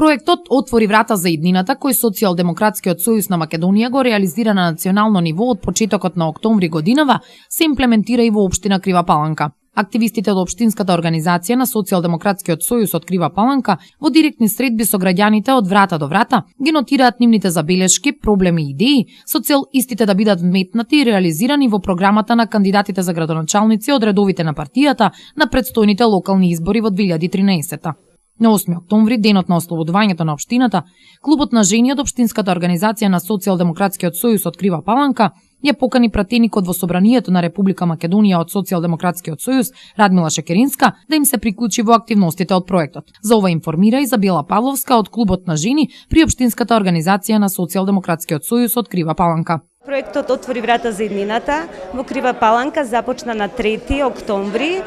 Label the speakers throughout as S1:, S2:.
S1: Проектот отвори врата за иднината кој Социјалдемократскиот сојуз на Македонија го реализира на национално ниво од почетокот на октомври годинава, се имплементира и во општина Крива Паланка. Активистите од општинската организација на Социјалдемократскиот сојуз од Крива Паланка во директни средби со граѓаните од врата до врата ги нотираат нивните забелешки, проблеми и идеи со цел истите да бидат вметнати и реализирани во програмата на кандидатите за градоначалници од редовите на партијата на претстојните локални избори во 2013. На 8 октомври, денот на ослободувањето на општината, клубот на жени од општинската организација на Социјалдемократскиот сојуз од Крива Паланка ја покани пратеникот во Собранието на Република Македонија од Социјалдемократскиот сојуз Радмила Шекеринска да им се приклучи во активностите од проектот. За ова информира Изабела Павловска од клубот на жени при општинската организација на Социјалдемократскиот сојуз од Крива Паланка.
S2: Проектот отвори врата за иднината во Крива Паланка започна на 3 октомври,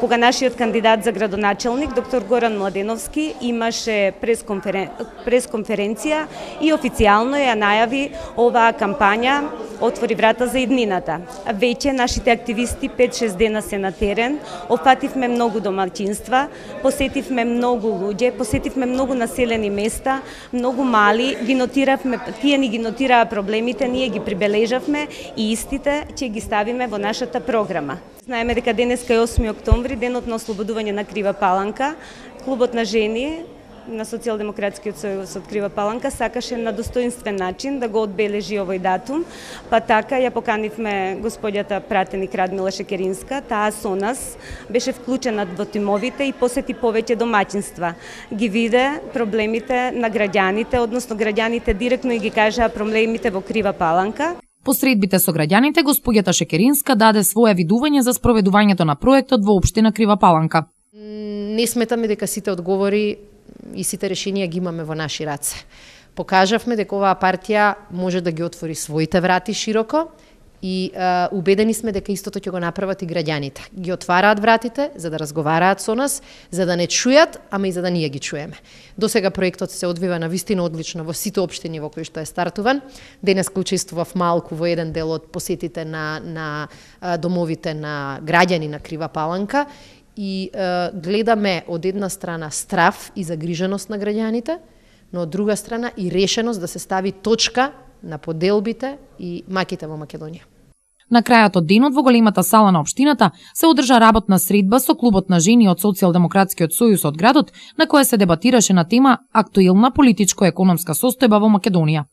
S2: кога нашиот кандидат за градоначелник, доктор Горан Младеновски, имаше пресконференција и официјално ја најави оваа кампања отвори врата за иднината. Веќе нашите активисти 5-6 дена се на терен, опфативме многу домаќинства, посетивме многу луѓе, посетивме многу населени места, многу мали, ги нотиравме, тие ни ги нотираа проблемите, ние ги прибележавме и истите ќе ги ставиме во нашата програма. Знаеме дека денеска е 8 октомври, денот на ослободување на Крива Паланка. Клубот на жени на Социјалдемократскиот сојуз од Крива Паланка сакаше на достоинствен начин да го одбележи овој датум, па така ја поканивме господјата пратеник Радмила Шекеринска, таа со нас беше вклучена во тимовите и посети повеќе домаќинства. Ги виде проблемите на граѓаните, односно граѓаните директно и ги кажаа проблемите во Крива Паланка.
S1: По средбите со граѓаните, господјата Шекеринска даде своја видување за спроведувањето на проектот во општина Крива Паланка.
S3: Не сметаме дека сите одговори и сите решенија ги имаме во наши раце. Покажавме дека оваа партија може да ги отвори своите врати широко и убедени сме дека истото ќе го направат и граѓаните. Ги отвараат вратите за да разговараат со нас, за да не чујат, ама и за да ние ги чуеме. До сега проектот се одвива на вистина одлично во сите општини во кои што е стартуван. Денес учествував малку во еден дел од посетите на домовите на граѓани на Крива Паланка и гледаме од една страна страв и загриженост на граѓаните, но од друга страна и решеност да се стави точка на поделбите и маките во Македонија.
S1: На крајот од денот во големата сала на општината се одржа работна средба со клубот на жени од Социјалдемократскиот сојуз од градот, на која се дебатираше на тема актуелна политичко-економска состојба во Македонија.